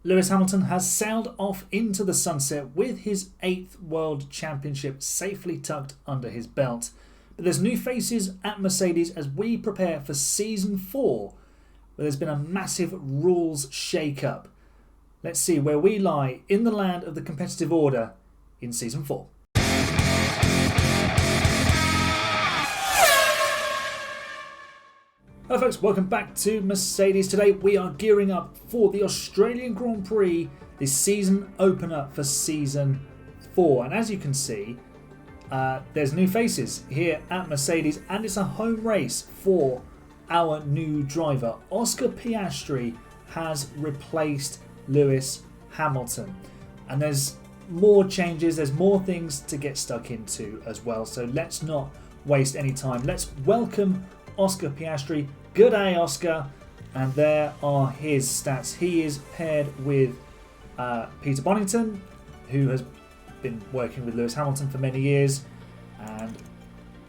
Lewis Hamilton has sailed off into the sunset with his 8th World Championship safely tucked under his belt. But there's new faces at Mercedes as we prepare for Season 4, where there's been a massive rules shake-up. Let's see where we lie in the land of the competitive order in Season 4. Hello folks, welcome back to Mercedes. Today we are gearing up for the Australian Grand Prix, the season opener for Season 4. And as you can see, there's new faces here at Mercedes, and it's a home race for our new driver. Oscar Piastri has replaced Lewis Hamilton. And there's more changes, there's more things to get stuck into as well. So let's not waste any time. Let's welcome Oscar Piastri. Good day, Oscar. And there are his stats. He is paired with Peter Bonington, who has been working with Lewis Hamilton for many years, and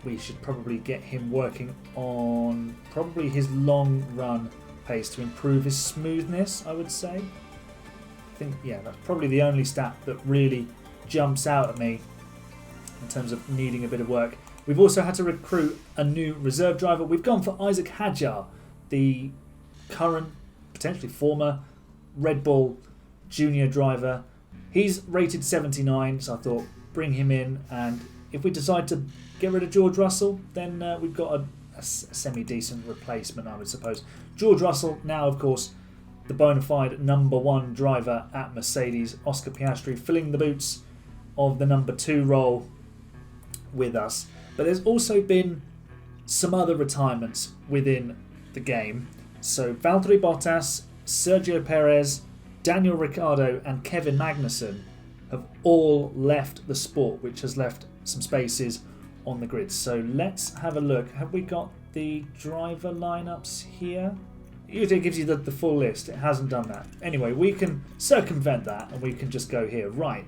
we should probably get him working on probably his long run pace to improve his smoothness, I would say. I think, yeah, that's probably the only stat that really jumps out at me in terms of needing a bit of work. We've also had to recruit a new reserve driver. We've gone for Isaac Hadjar, the current, potentially former Red Bull junior driver. He's rated 79, so I thought bring him in. And if we decide to get rid of George Russell, then we've got a semi-decent replacement, I would suppose. George Russell, now of course, the bona fide number 1 driver at Mercedes. Oscar Piastri filling the boots of the number 2 role with us. But there's also been some other retirements within the game. So Valtteri Bottas, Sergio Perez, Daniel Ricciardo and Kevin Magnussen have all left the sport, which has left some spaces on the grid. So let's have a look. Have we got the driver lineups here? Usually it gives you the full list. It hasn't done that. Anyway, we can circumvent that and we can just go here. Right.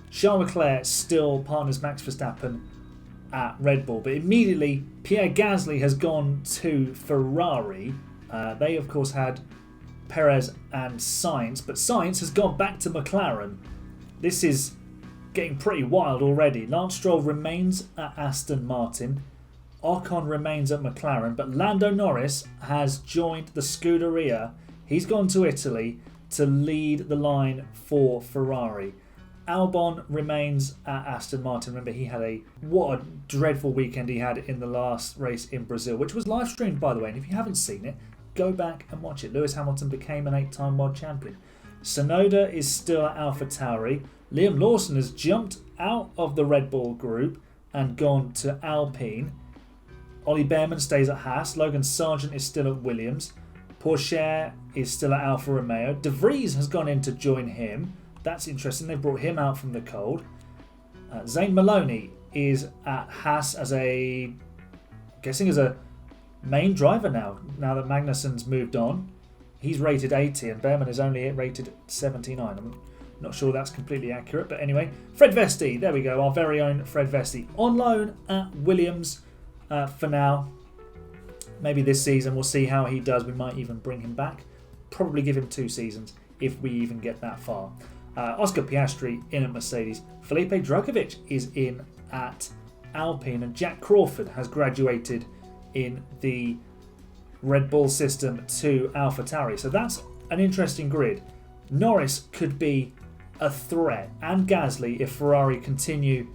Charles Leclerc still partners Max Verstappen at Red Bull, but immediately Pierre Gasly has gone to Ferrari. They of course had Perez and Sainz, but Sainz has gone back to McLaren. This is getting pretty wild already. Lance Stroll remains at Aston Martin, Ocon remains at McLaren, but Lando Norris has joined the Scuderia. He's gone to Italy to lead the line for Ferrari. Albon remains at Aston Martin. Remember, he had what a dreadful weekend he had in the last race in Brazil, which was live streamed, by the way. And if you haven't seen it, go back and watch it. Lewis Hamilton became an 8-time world champion. Tsunoda is still at AlphaTauri. Liam Lawson has jumped out of the Red Bull group and gone to Alpine. Ollie Behrman stays at Haas. Logan Sargent is still at Williams. Pourchaire is still at Alfa Romeo. De Vries has gone in to join him. That's interesting. They brought him out from the cold. Zane Maloney is at Haas as a main driver now that Magnussen's moved on. He's rated 80 and Behrman is only rated 79. I'm not sure that's completely accurate, but anyway. Fred Vesti, there we go, our very own Fred Vesti. On loan at Williams for now. Maybe this season we'll see how he does. We might even bring him back. Probably give him 2 seasons if we even get that far. Oscar Piastri in at Mercedes. Felipe Drugovich is in at Alpine, and Jack Crawford has graduated in the Red Bull system to AlphaTauri. So that's an interesting grid. Norris could be a threat, and Gasly if Ferrari continue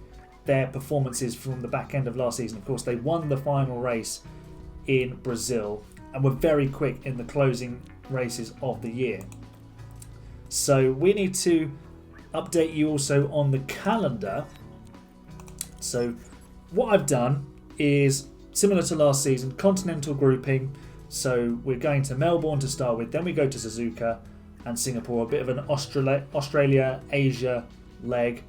their performances from the back end of last season. Of course, they won the final race in Brazil and were very quick in the closing races of the year. So we need to update you also on the calendar. So what I've done is similar to last season, continental grouping. So we're going to Melbourne to start with, then we go to Suzuka and Singapore, a bit of an Australia-Asia leg.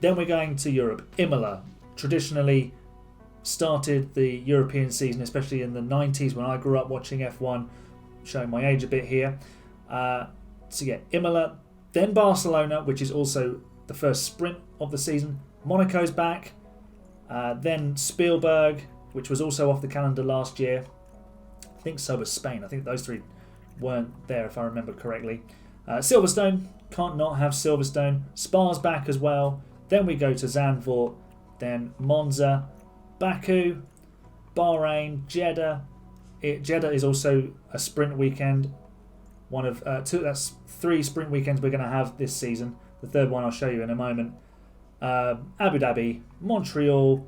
Then we're going to Europe. Imola traditionally started the European season, especially in the 90s when I grew up watching F1, showing my age a bit here. So yeah, Imola, then Barcelona, which is also the first sprint of the season. Monaco's back. Then Spielberg, which was also off the calendar last year. I think so was Spain. I think those 3 weren't there if I remember correctly. Silverstone, can't not have Silverstone. Spa's back as well. Then we go to Zandvoort, then Monza, Baku, Bahrain, Jeddah. Jeddah is also a sprint weekend. One of two. That's 3 sprint weekends we're going to have this season. The third one I'll show you in a moment. Abu Dhabi, Montreal,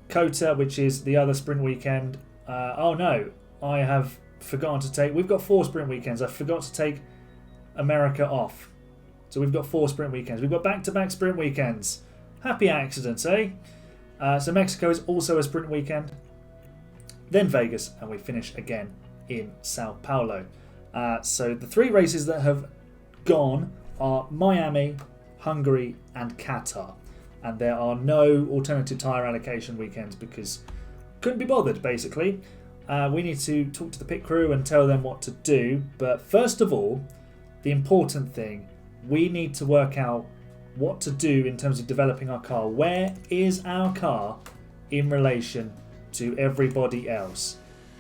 Kota, which is the other sprint weekend. Oh no, I have forgotten to take. We've got 4 sprint weekends. I forgot to take America off. So we've got 4 sprint weekends. We've got back-to-back sprint weekends. Happy accidents, eh? So Mexico is also a sprint weekend. Then Vegas, and we finish again in Sao Paulo. So the 3 races that have gone are Miami, Hungary, and Qatar. And there are no alternative tyre allocation weekends because couldn't be bothered, basically. We need to talk to the pit crew and tell them what to do. But first of all, the important thing, we need to work out what to do in terms of developing our car. Where is our car in relation to everybody else?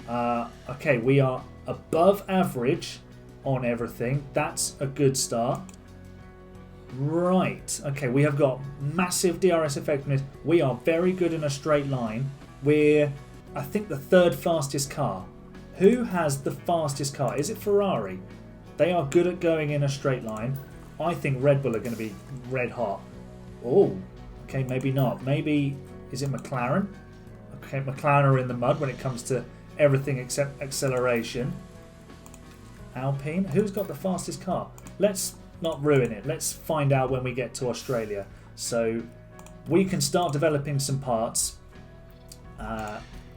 Okay, we are above average on everything. That's a good start. Right, okay, we have got massive DRS effectiveness. We are very good in a straight line. We're, I think, the 3rd fastest car. Who has the fastest car? Is it Ferrari? They are good at going in a straight line. I think Red Bull are going to be red hot. Oh, okay, maybe not. Maybe, is it McLaren? Okay, McLaren are in the mud when it comes to everything except acceleration. Alpine, who's got the fastest car? Let's not ruin it. Let's find out when we get to Australia. So we can start developing some parts.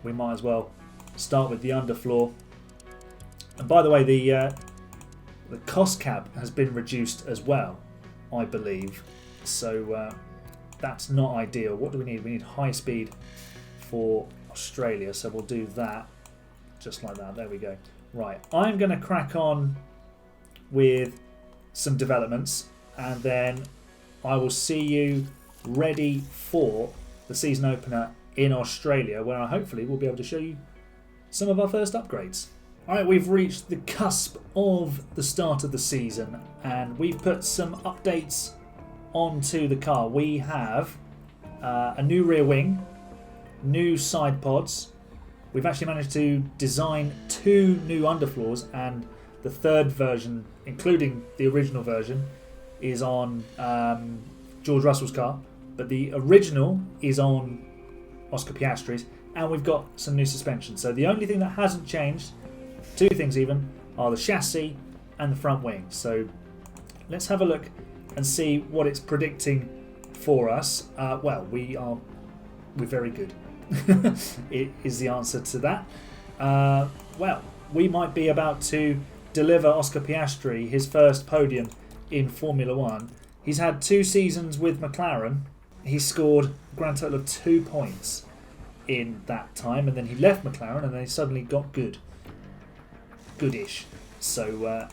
We might as well start with the underfloor. And by the way, the cost cap has been reduced as well, I believe. So that's not ideal. What do we need? We need high speed for Australia. So we'll do that just like that. There we go. Right, I'm going to crack on with some developments and then I will see you ready for the season opener in Australia, where I hopefully will be able to show you some of our first upgrades. Alright, we've reached the cusp of the start of the season and we've put some updates onto the car. We have a new rear wing, new side pods. We've actually managed to design 2 new underfloors, and the 3rd version, including the original version, is on George Russell's car, but the original is on Oscar Piastri's, and we've got some new suspension. So the only thing that hasn't changed, 2 things even, are the chassis and the front wing. So let's have a look and see what it's predicting for us. Well, we're very good. It is the answer to that. Well, we might be about to deliver Oscar Piastri his first podium in Formula One. He's had 2 seasons with McLaren. He scored a grand total of 2 points in that time, and then he left McLaren and then he suddenly got goodish. So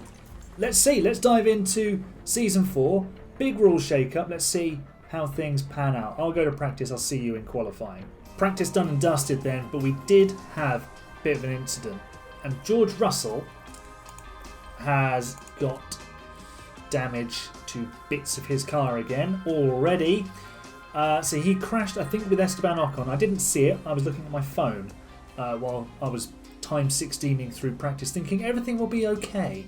let's see. Let's dive into season 4. Big rule shake-up. Let's see how things pan out. I'll go to practice. I'll see you in qualifying. Practice done and dusted then, but we did have a bit of an incident. And George Russell has got damage to bits of his car again already. So he crashed, I think, with Esteban Ocon. I didn't see it. I was looking at my phone while I was time 16ing through practice, thinking everything will be okay.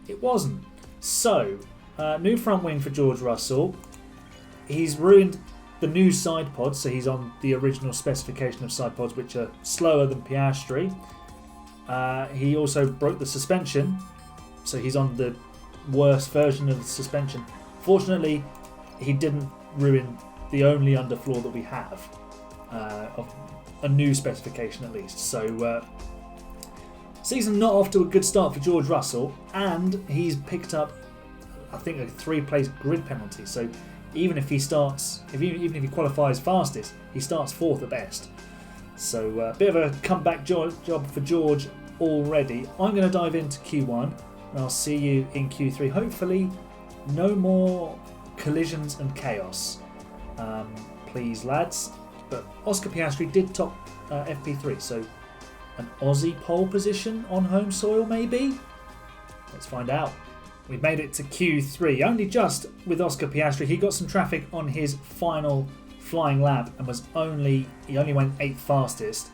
It wasn't. So, new front wing for George Russell. He's ruined the new side pods, so he's on the original specification of side pods, which are slower than Piastri. He also broke the suspension, so he's on the worst version of the suspension. Fortunately, he didn't ruin the only underfloor that we have, of a new specification at least. So season not off to a good start for George Russell, and he's picked up, I think, a 3-place grid penalty. So even if he starts, even if he qualifies fastest, he starts 4th at best. So a bit of a comeback job for George already. I'm going to dive into Q1 and I'll see you in Q3. Hopefully no more collisions and chaos. Please, lads. But Oscar Piastri did top FP3, so an Aussie pole position on home soil maybe? Let's find out. We made it to Q3, only just with Oscar Piastri. He got some traffic on his final flying lap and he only went 8th fastest.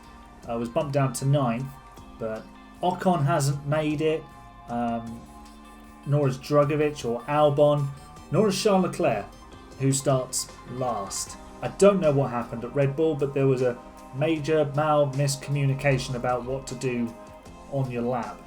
Was bumped down to 9th, but Ocon hasn't made it, nor has Drugovich or Albon, nor has Charles Leclerc, who starts last. I don't know what happened at Red Bull, but there was a major miscommunication about what to do on your lap.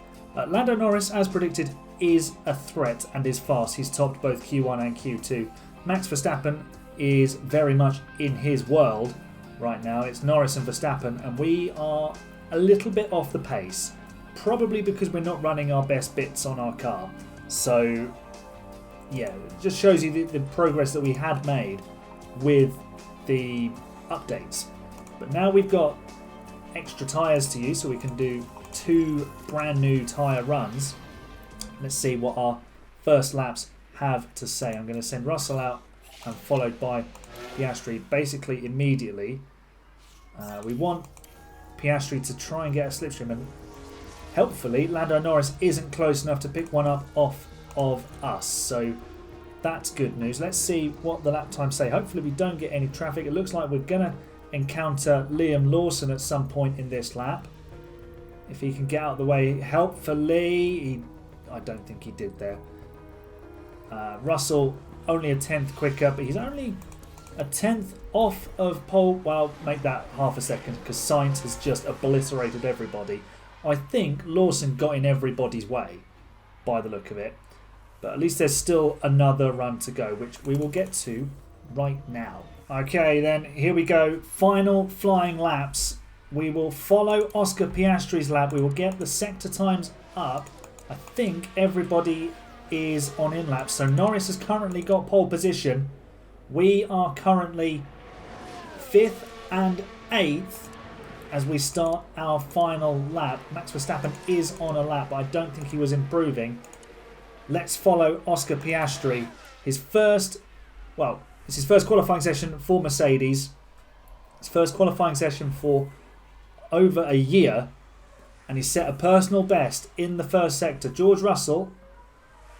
Lando Norris, as predicted, is a threat and is fast. He's topped both Q1 and Q2. Max Verstappen is very much in his world right now. It's Norris and Verstappen, and we are a little bit off the pace. Probably because we're not running our best bits on our car. So, yeah, it just shows you the progress that we had made with the updates. But now we've got extra tyres to use, so we can do 2 brand new tyre runs. Let's see what our first laps have to say. I'm going to send Russell out and followed by Piastri basically immediately. We want Piastri to try and get a slipstream, and helpfully Lando Norris isn't close enough to pick one up off of us, so that's good news. Let's see what the lap times say. Hopefully we don't get any traffic. It looks like we're going to encounter Liam Lawson at some point in this lap. If he can get out of the way helpfully. I don't think he did there. Russell only a 10th quicker, but he's only a 10th off of pole. Well, make that half a second because Sainz has just obliterated everybody. I think Lawson got in everybody's way by the look of it. But at least there's still another run to go, which we will get to right now. Okay, then here we go. Final flying laps. We will follow Oscar Piastri's lap. We will get the sector times up. I think everybody is on in laps. So Norris has currently got pole position. We are currently 5th and 8th as we start our final lap. Max Verstappen is on a lap, but I don't think he was improving. Let's follow Oscar Piastri. It's his first qualifying session for Mercedes. His first qualifying session for over a year. And he set a personal best in the first sector. George Russell,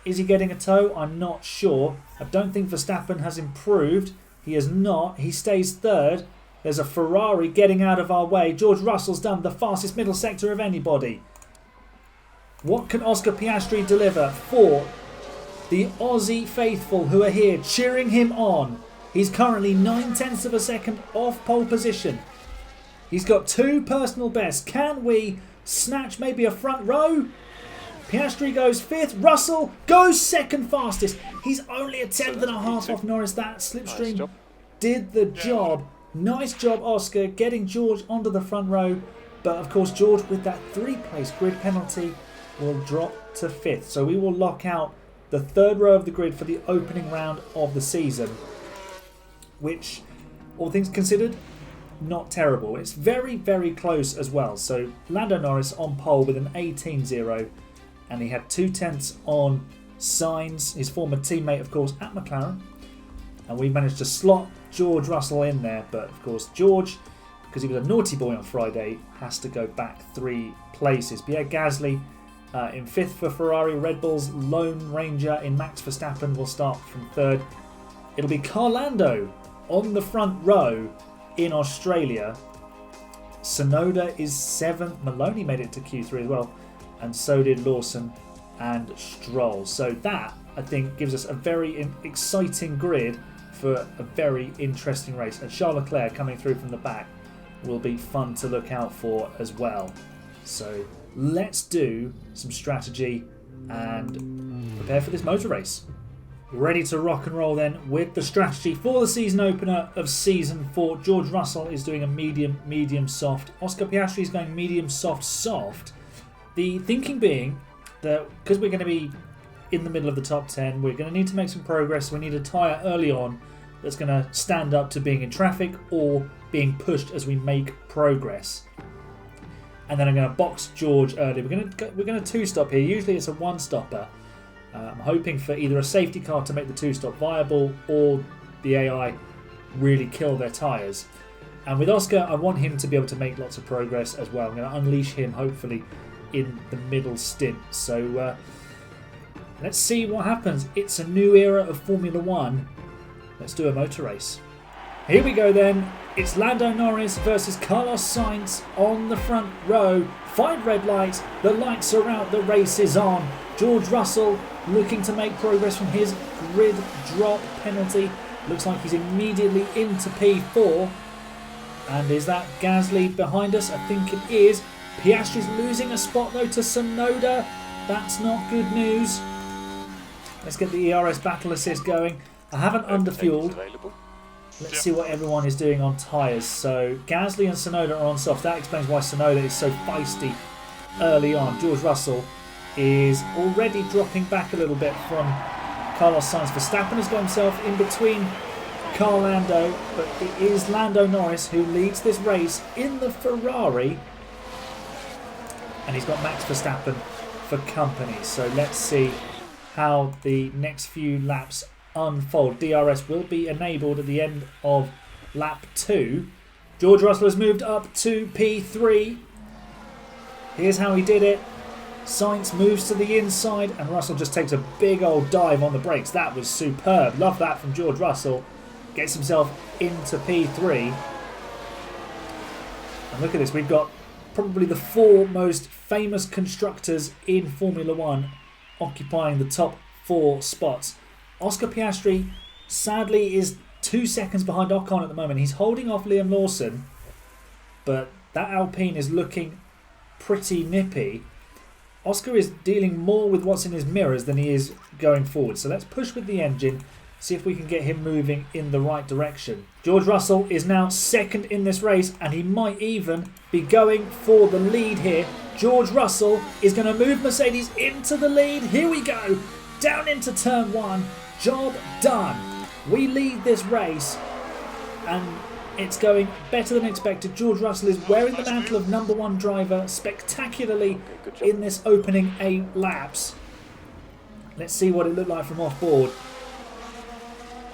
is he getting a tow? I'm not sure. I don't think Verstappen has improved. He has not. He stays 3rd. There's a Ferrari getting out of our way. George Russell's done the fastest middle sector of anybody. What can Oscar Piastri deliver for the Aussie faithful who are here cheering him on? He's currently 9/10 of a second off pole position. He's got 2 personal bests. Can we snatch maybe a front row? Piastri goes 5th. Russell goes 2nd fastest. He's only a 10th and a half off Norris. That slipstream did the job. Nice job, Oscar, getting George onto the front row. But of course, George, with that 3-place grid penalty, will drop to 5th. So we will lock out the 3rd row of the grid for the opening round of the season, which, all things considered, not terrible. It's very, very close as well. So Lando Norris on pole with an 18.0, and he had 2/10 on Sainz, his former teammate, of course, at McLaren. And we managed to slot George Russell in there, but of course George, because he was a naughty boy on Friday, has to go back 3 places. Pierre Gasly in 5th for Ferrari. Red Bull's Lone Ranger in Max Verstappen will start from 3rd. It'll be Carlando on the front row in Australia. Sonoda is 7th. Maloney made it to Q3 as well, and so did Lawson and Stroll. So that, I think, gives us a very exciting grid for a very interesting race. And Charles Leclerc coming through from the back will be fun to look out for as well. So let's do some strategy and prepare for this motor race. Ready to rock and roll then with the strategy for the season opener of Season 4. George Russell is doing a medium, soft. Oscar Piastri is going medium, soft. The thinking being that because we're going to be in the middle of the top 10, we're going to need to make some progress. We need a tyre early on that's going to stand up to being in traffic or being pushed as we make progress. And then I'm going to box George early. We're going to 2-stop here. Usually it's a 1-stopper. I'm hoping for either a safety car to make the 2-stop viable or the AI really kill their tyres. And with Oscar, I want him to be able to make lots of progress as well. I'm going to unleash him hopefully in the middle stint. So Let's see what happens. It's a new era of Formula One. Let's do a motor race. Here we go then. It's Lando Norris versus Carlos Sainz on the front row. 5 red lights. The lights are out. The race is on. George Russell looking to make progress from his grid drop penalty. Looks like he's immediately into P4. And is that Gasly behind us? I think it is. Piastri's losing a spot though to Tsunoda. That's not good news. Let's get the ERS battle assist going. I haven't underfueled. Let's see what everyone is doing on tyres. So Gasly and Tsunoda are on soft. That explains why Tsunoda is so feisty early on. George Russell is already dropping back a little bit from Carlos Sainz. Verstappen has got himself in between Carl Lando, but it is Lando Norris who leads this race in the Ferrari. And he's got Max Verstappen for company. So let's see how the next few laps unfold. DRS will be enabled at the end of lap 2. George Russell has moved up to P3. Here's how he did it. Sainz moves to the inside and Russell just takes a big old dive on the brakes. That was superb. Love that from George Russell. Gets himself into P3. And look at this. We've got probably the 4 most famous constructors in Formula One occupying the top 4 spots. Oscar Piastri sadly is 2 seconds behind Ocon at the moment. He's holding off Liam Lawson, but that Alpine is looking pretty nippy. Oscar is dealing more with what's in his mirrors than he is going forward. So let's push with the engine, see if we can get him moving in the right direction. George Russell is now second in this race and he might even be going for the lead here. George Russell is going to move Mercedes into the lead. Here we go. Down into turn 1. Job done. We lead this race and it's going better than expected. George Russell is wearing the mantle of number 1 driver spectacularly in this opening 8 laps. Let's see what it looked like from off board.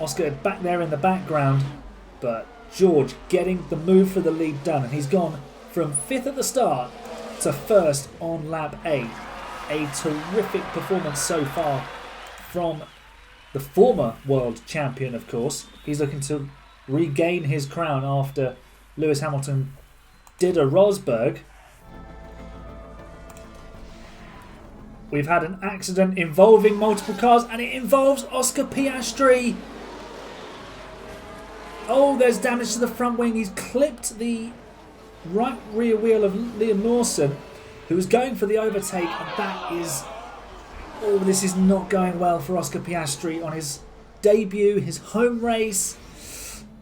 Oscar back there in the background, but George getting the move for the lead done, and he's gone from 5th at the start to 1st on lap 8. A terrific performance so far from the former world champion, of course. He's looking to regain his crown after Lewis Hamilton did a Rosberg. We've had an accident involving multiple cars and it involves Oscar Piastri. Oh, there's damage to the front wing. He's clipped the right rear wheel of Liam Lawson, who was going for the overtake, and that is... Oh, this is not going well for Oscar Piastri on his debut, his home race.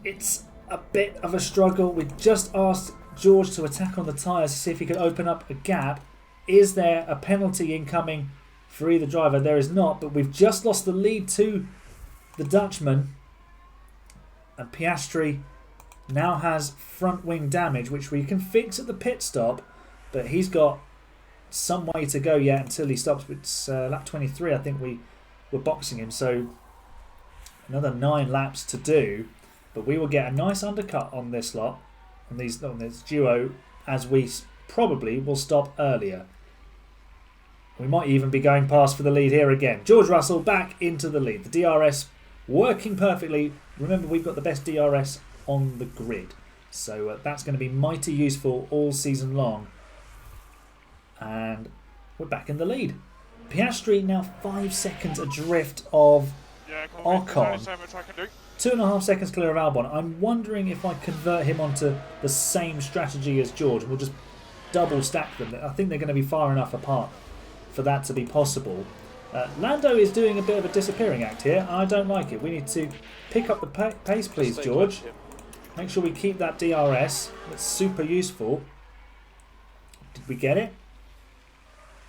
It's a bit of a struggle. We just asked George to attack on the tyres to see if he could open up a gap. Is there a penalty incoming for either driver? There is not, but we've just lost the lead to the Dutchman. And Piastri now has front wing damage, which we can fix at the pit stop, but he's got some way to go yet until he stops. It's lap 23, I think we were boxing him, so another 9 laps to do, but we will get a nice undercut on this lot, on this duo, as we probably will stop earlier. We might even be going past for the lead here again. George Russell back into the lead. The DRS working perfectly. Remember, we've got the best DRS on the grid, so that's going to be mighty useful all season long. And we're back in the lead. Piastri now 5 seconds adrift of Ocon. 2.5 seconds clear of Albon. I'm wondering if I convert him onto the same strategy as George. We'll just double stack them. I think they're going to be far enough apart for that to be possible. Lando is doing a bit of a disappearing act here. I don't like it. We need to pick up the pace, please, George. Make sure we keep that DRS. That's super useful. Did we get it?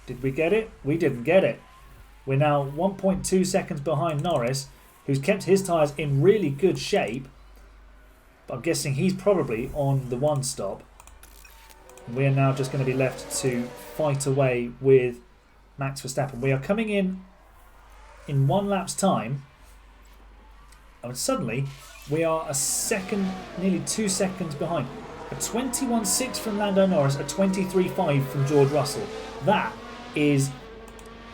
Did we get it? We didn't get it. We're now 1.2 seconds behind Norris, who's kept his tyres in really good shape. But I'm guessing he's probably on the 1 stop. We are now just going to be left to fight away with Max Verstappen. We are coming in 1 lap's time, and suddenly we are a second, nearly 2 seconds behind. A 21.6 from Lando Norris, a 23.5 from George Russell. That is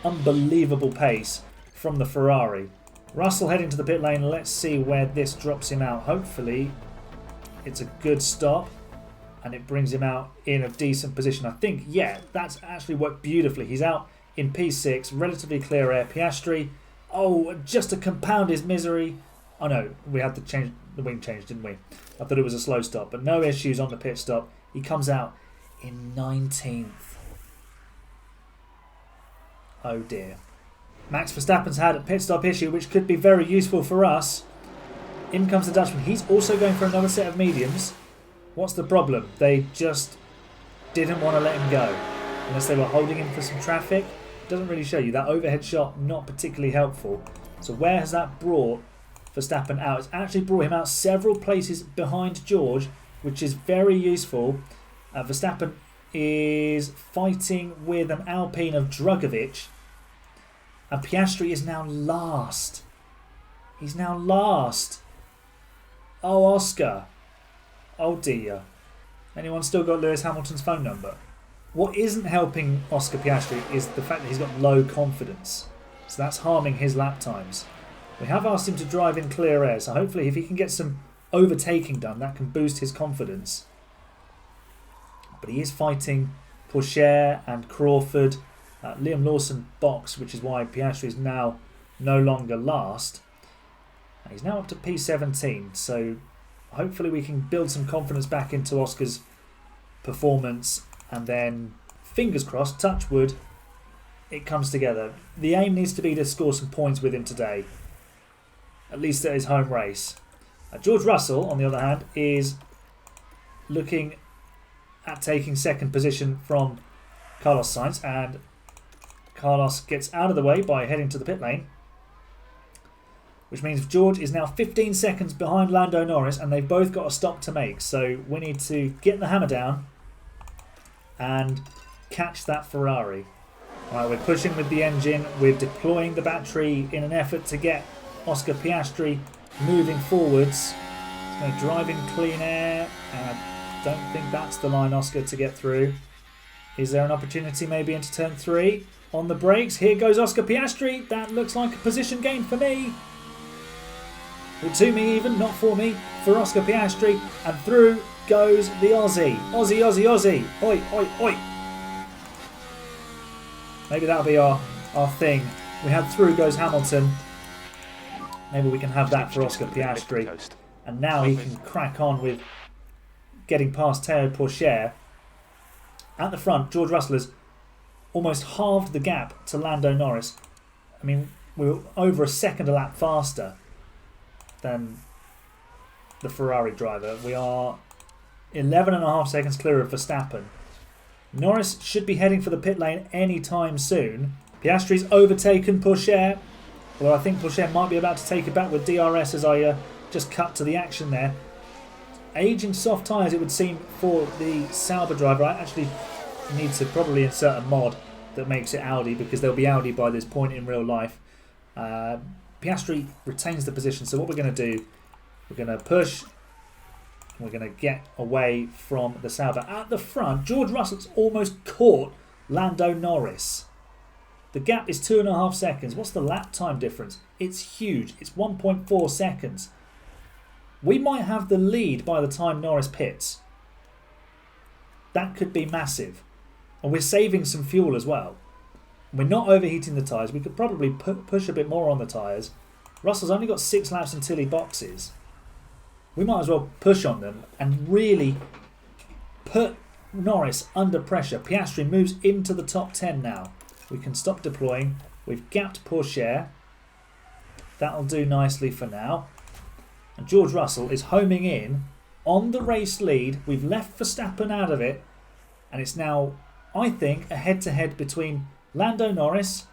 unbelievable pace from the Ferrari. Russell heading to the pit lane. Let's see where this drops him out. Hopefully it's a good stop and it brings him out in a decent position. I think, yeah, that's actually worked beautifully. He's out in P6, relatively clear air. Piastri, oh, just to compound his misery. Oh no, we had to change the wing change, didn't we? I thought it was a slow stop, but no issues on the pit stop. He comes out in 19th. Oh dear. Max Verstappen's had a pit stop issue, which could be very useful for us. In comes the Dutchman. He's also going for another set of mediums. What's the problem? They just didn't want to let him go. Unless they were holding him for some traffic. It doesn't really show you. That overhead shot, not particularly helpful. So where has that brought Verstappen out? It's actually brought him out several places behind George, which is very useful. Verstappen is fighting with an Alpine of Drugovich. And Piastri is now last. He's now last. Oh, Oscar. Oh, dear. Anyone still got Lewis Hamilton's phone number? What isn't helping Oscar Piastri is the fact that he's got low confidence. So that's harming his lap times. We have asked him to drive in clear air, so hopefully if he can get some overtaking done, that can boost his confidence. But he is fighting Pourchaire and Crawford. Liam Lawson box, which is why Piastri is now no longer last. He's now up to P17, so hopefully we can build some confidence back into Oscar's performance, and then fingers crossed, touch wood, it comes together. The aim needs to be to score some points with him today, at least at his home race. George Russell, on the other hand, is looking at taking second position from Carlos Sainz, and Carlos gets out of the way by heading to the pit lane, which means George is now 15 seconds behind Lando Norris, and they've both got a stop to make. So we need to get the hammer down and catch that Ferrari. Alright, we're pushing with the engine, we're deploying the battery in an effort to get Oscar Piastri moving forwards. He's going to drive in clean air, and I don't think that's the line, Oscar, to get through. Is there an opportunity maybe into turn 3? On the brakes, here goes Oscar Piastri. That looks like a position gain for me. Well, to me even, not for me. For Oscar Piastri. And through goes the Aussie. Aussie, Aussie, Aussie. Oi, oi, oi. Maybe that'll be our thing. We had through goes Hamilton. Maybe we can have that for Oscar Piastri. And now he can crack on with getting past Théo Pourchaire. At the front, George Russell has almost halved the gap to Lando Norris. I mean, we were over a second a lap faster than the Ferrari driver. We are 11.5 seconds clear of Verstappen. Norris should be heading for the pit lane any time soon. Piastri's overtaken Pourchaire. Well, I think Pourchaire might be about to take it back with DRS as I just cut to the action there. Aging soft tyres, it would seem, for the Sauber driver. I actually need to probably insert a mod that makes it Audi, because they'll be Audi by this point in real life. Piastri retains the position, so what we're going to do, we're going to push, we're going to get away from the Sauber. At the front, George Russell's almost caught Lando Norris. The gap is 2.5 seconds. What's the lap time difference? It's huge. It's 1.4 seconds. We might have the lead by the time Norris pits. That could be massive. And we're saving some fuel as well. We're not overheating the tyres. We could probably push a bit more on the tyres. Russell's only got 6 laps until he boxes. We might as well push on them and really put Norris under pressure. Piastri moves into the top 10 now. We can stop deploying. We've gapped Pourchaire. That'll do nicely for now. And George Russell is homing in on the race lead. We've left Verstappen out of it. And it's now, I think, a head-to-head between Lando Norris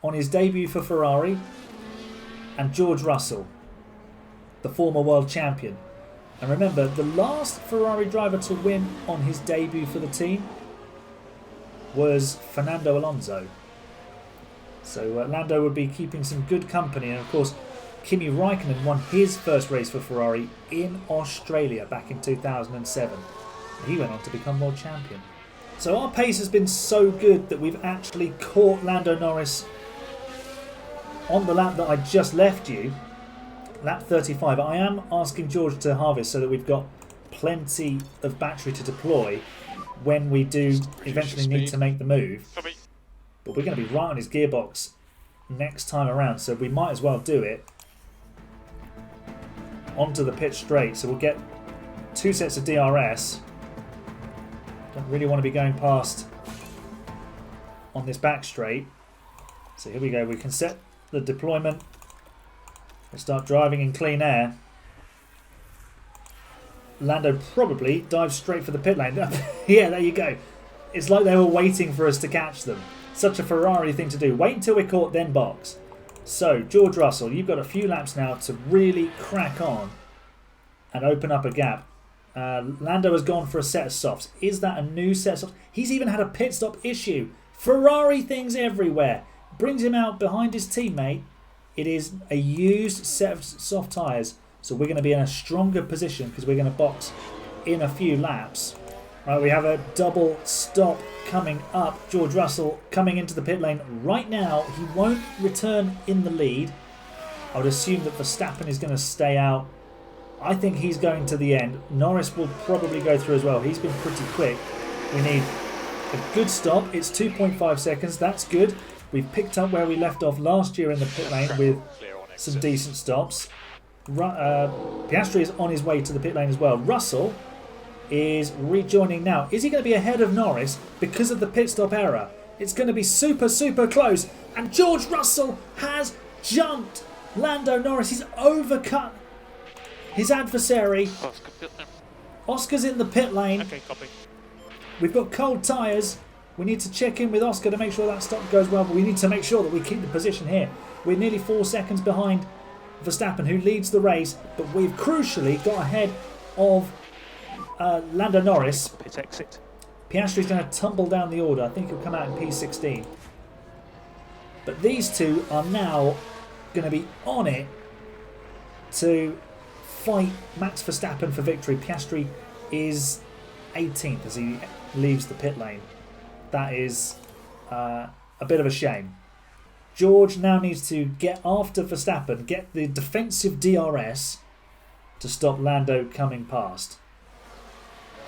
on his debut for Ferrari and George Russell, the former world champion. And remember, the last Ferrari driver to win on his debut for the team was Fernando Alonso. So Lando would be keeping some good company. And of course, Kimi Raikkonen won his first race for Ferrari in Australia back in 2007. He went on to become world champion. So our pace has been so good that we've actually caught Lando Norris on the lap that I just left you, lap 35, I am asking George to harvest so that we've got plenty of battery to deploy when we do eventually need to make the move. But we're going to be right on his gearbox next time around, so we might as well do it onto the pit straight. So we'll get 2 sets of DRS. Don't really want to be going past on this back straight. So here we go. We can set the deployment. We'll start driving in clean air. Lando probably dives straight for the pit lane. Yeah, there you go. It's like they were waiting for us to catch them. Such a Ferrari thing to do. Wait until we're caught, then box. So, George Russell, you've got a few laps now to really crack on and open up a gap. Lando has gone for a set of softs. Is that a new set of softs? He's even had a pit stop issue. Ferrari things everywhere. Brings him out behind his teammate. It is a used set of soft tyres. So we're going to be in a stronger position because we're going to box in a few laps. Right, we have a double stop coming up. George Russell coming into the pit lane right now. He won't return in the lead. I would assume that Verstappen is going to stay out. I think he's going to the end. Norris will probably go through as well. He's been pretty quick. We need a good stop. It's 2.5 seconds. That's good. We've picked up where we left off last year in the pit lane with some decent stops. Piastri is on his way to the pit lane as well. Russell is rejoining now. Is he going to be ahead of Norris because of the pit stop error? It's going to be super, super close. And George Russell has jumped Lando Norris. He's overcut his adversary. Oscar's in the pit lane. Okay, copy. We've got cold tyres. We need to check in with Oscar to make sure that stop goes well, but we need to make sure that we keep the position here. We're nearly 4 seconds behind Verstappen, who leads the race, but we've crucially got ahead of Lando Norris. Pit exit. Piastri's going to tumble down the order. I think he'll come out in P16. But these two are now going to be on it to fight Max Verstappen for victory. Piastri is 18th as he leaves the pit lane. That is a bit of a shame. George now needs to get after Verstappen, get the defensive DRS to stop Lando coming past.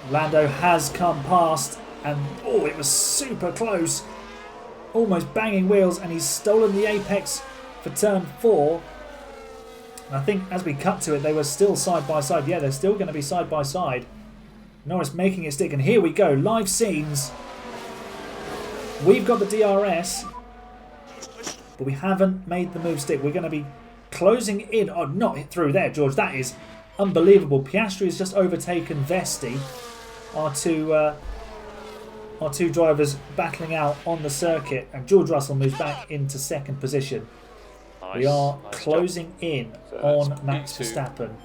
Lando has come past, and oh, it was super close. Almost banging wheels, and he's stolen the apex for turn 4. And I think as we cut to it, they were still side by side. Yeah, they're still going to be side by side. Norris making it stick, and here we go, live scenes. We've got the DRS, but we haven't made the move stick. We're going to be closing in. Oh, not through there, George. That is unbelievable. Piastri has just overtaken Vesti. Our two drivers battling out on the circuit, and George Russell moves back into second position. We are closing in on Max Verstappen.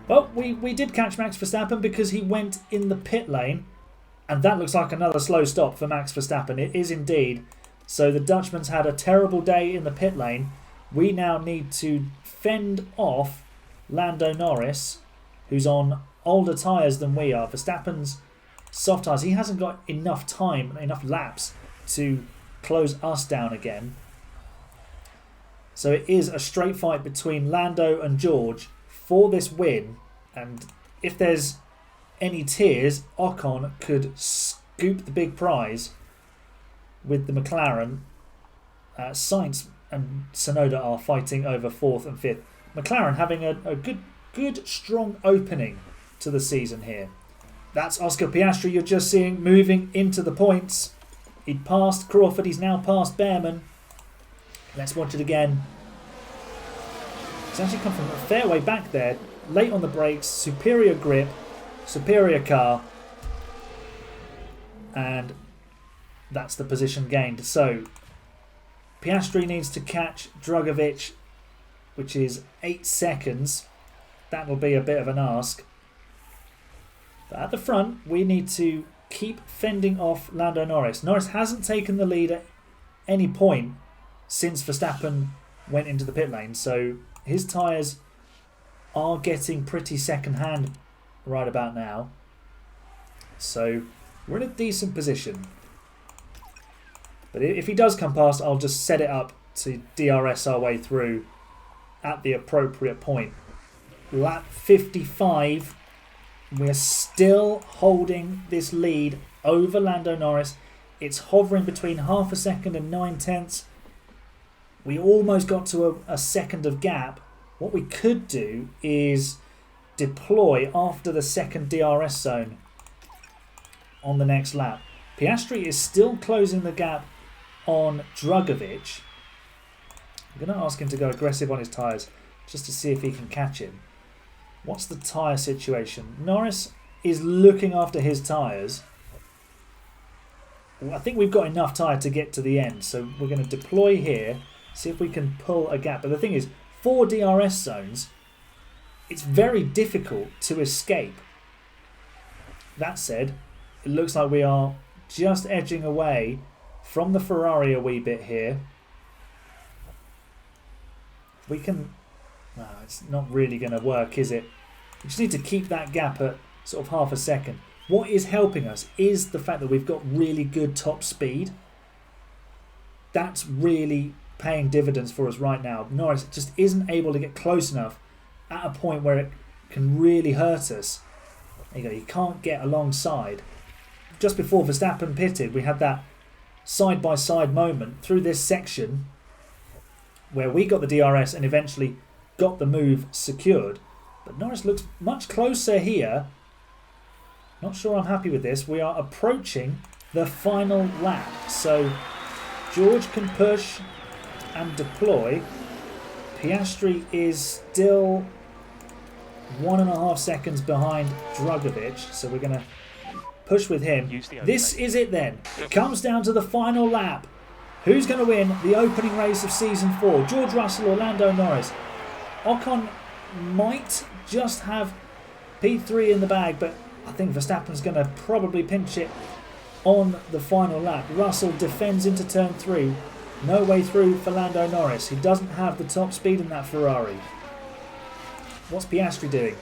Well, we did catch Max Verstappen because he went in the pit lane, and that looks like another slow stop for Max Verstappen. It is indeed. So the Dutchman's had a terrible day in the pit lane. We now need to fend off Lando Norris, who's on older tyres than we are. Verstappen's soft tyres. He hasn't got enough time, enough laps to close us down again. So it is a straight fight between Lando and George for this win. And if there's any tears, Ocon could scoop the big prize with the McLaren. Sainz and Tsunoda are fighting over 4th and 5th. McLaren having a good strong opening to the season here. That's Oscar Piastri you're just seeing moving into the points. He'd passed Crawford, he's now passed Behrman. Let's watch it again. He's actually come from a fair way back there. Late on the brakes, superior grip, superior car. And that's the position gained. So Piastri needs to catch Drugovich, which is 8 seconds. That will be a bit of an ask. But at the front, we need to keep fending off Lando Norris. Norris hasn't taken the lead at any point since Verstappen went into the pit lane. So his tyres are getting pretty second-hand right about now. So we're in a decent position. But if he does come past, I'll just set it up to DRS our way through at the appropriate point. Lap 55, we're still holding this lead over Lando Norris. It's hovering between half a second and 9/10. We almost got to a second of gap. What we could do is deploy after the second DRS zone on the next lap. Piastri is still closing the gap on Drugovich. I'm going to ask him to go aggressive on his tyres just to see if he can catch him. What's the tyre situation? Norris is looking after his tyres. I think we've got enough tyre to get to the end, so we're going to deploy here, see if we can pull a gap. But the thing is, 4 DRS zones, it's very difficult to escape. That said, it looks like we are just edging away from the Ferrari a wee bit here. We can... No, it's not really going to work, is it? We just need to keep that gap at sort of half a second. What is helping us is the fact that we've got really good top speed. That's really paying dividends for us right now. Norris just isn't able to get close enough at a point where it can really hurt us. There you go, you can't get alongside. Just before Verstappen pitted, we had that side-by-side moment through this section where we got the DRS and eventually got the move secured. But Norris looks much closer here. Not sure I'm happy with this. We are approaching the final lap. So George can push and deploy. Piastri is still 1.5 seconds behind Drugovich. So we're going to push with him. This is it then. It comes down to the final lap. Who's going to win the opening race of Season 4? George Russell or Lando Norris? Ocon might just have P3 in the bag, but I think Verstappen's going to probably pinch it on the final lap. Russell defends into turn 3. No way through for Lando Norris. He doesn't have the top speed in that Ferrari. What's Piastri doing?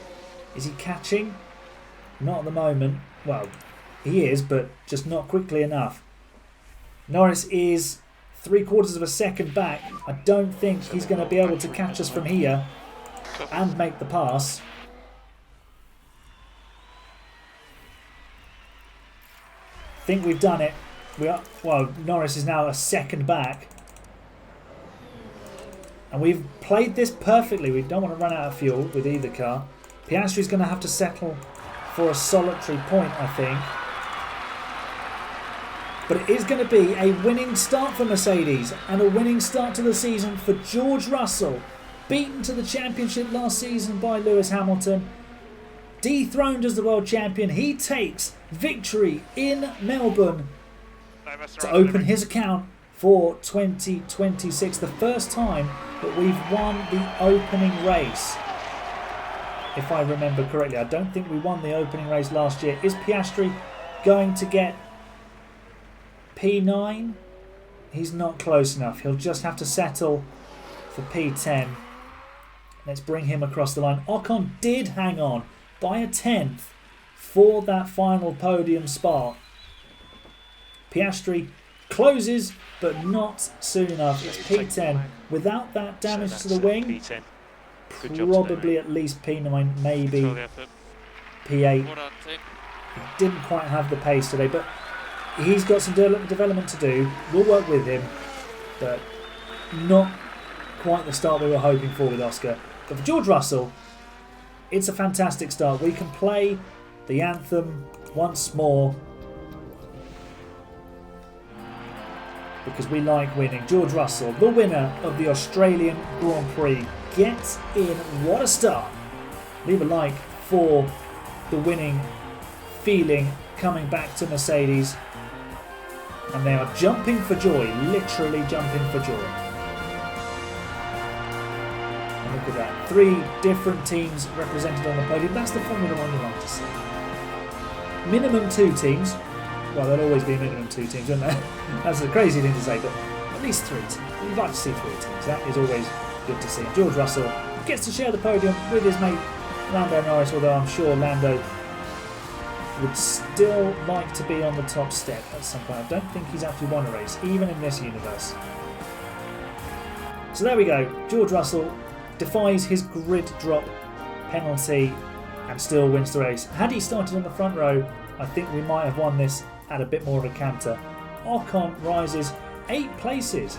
Is he catching? Not at the moment. Well, he is, but just not quickly enough. Norris is 3/4 of a second back. I don't think he's going to be able to catch us from here and make the pass. I think we've done it. Well, Norris is now a second back. And we've played this perfectly. We don't want to run out of fuel with either car. Piastri's going to have to settle for a solitary point, I think. But it is going to be a winning start for Mercedes and a winning start to the season for George Russell. Beaten to the championship last season by Lewis Hamilton. Dethroned as the world champion, he takes victory in Melbourne to open his account for 2026. The first time that we've won the opening race, if I remember correctly. I don't think we won the opening race last year. Is Piastri going to get P9? He's not close enough. He'll just have to settle for P10. Let's bring him across the line. Ocon did hang on by a 10th for that final podium spot. Piastri closes, but not soon enough. It's P10. Without that damage to the wing, probably at least P9, maybe P8. He didn't quite have the pace today, but he's got some development to do. We'll work with him, but not quite the start we were hoping for with Oscar. But for George Russell, it's a fantastic start. We can play the anthem once more because we like winning. George Russell, the winner of the Australian Grand Prix, gets in. What a start. Leave a like for the winning feeling coming back to Mercedes. And they are jumping for joy, literally jumping for joy. And look at that, 3 different teams represented on the podium. That's the Formula One you like to see. Minimum 2 teams. Well, there'll always be minimum 2 teams, won't there? That's a crazy thing to say, but at least 3 teams. You'd like to see 3 teams. That is always good to see. George Russell gets to share the podium with his mate Lando Norris, although I'm sure Lando would still like to be on the top step at some point. I don't think he's actually won a race, even in this universe. So there we go. George Russell defies his grid drop penalty and still wins the race. Had he started on the front row, I think we might have won this at a bit more of a canter. Ocon rises 8 places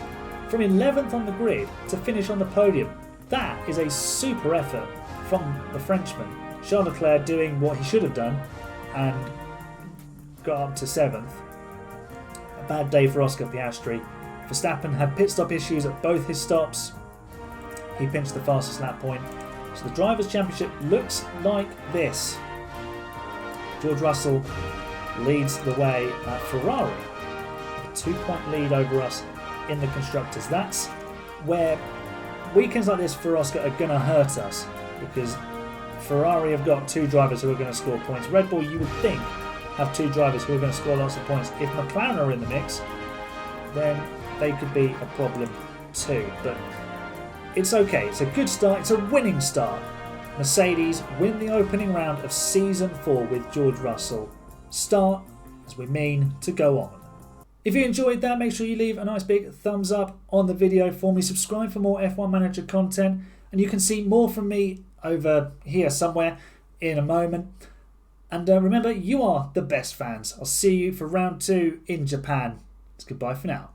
from 11th on the grid to finish on the podium. That is a super effort from the Frenchman. Charles Leclerc doing what he should have done and got up to 7th. A bad day for Oscar Piastri. Verstappen had pit stop issues at both his stops. He pinched the fastest lap point. So the Drivers' Championship looks like this. George Russell leads the way at Ferrari. A 2-point lead over us in the Constructors. That's where weekends like this for Oscar are going to hurt us, because Ferrari have got 2 drivers who are going to score points. Red Bull, you would think, have 2 drivers who are going to score lots of points. If McLaren are in the mix, then they could be a problem too. But it's okay. It's a good start. It's a winning start. Mercedes win the opening round of Season 4 with George Russell. Start as we mean to go on. If you enjoyed that, make sure you leave a nice big thumbs up on the video for me. Subscribe for more F1 Manager content. And you can see more from me over here somewhere in a moment. And remember, you are the best fans. I'll see you for round 2 in Japan. It's goodbye for now.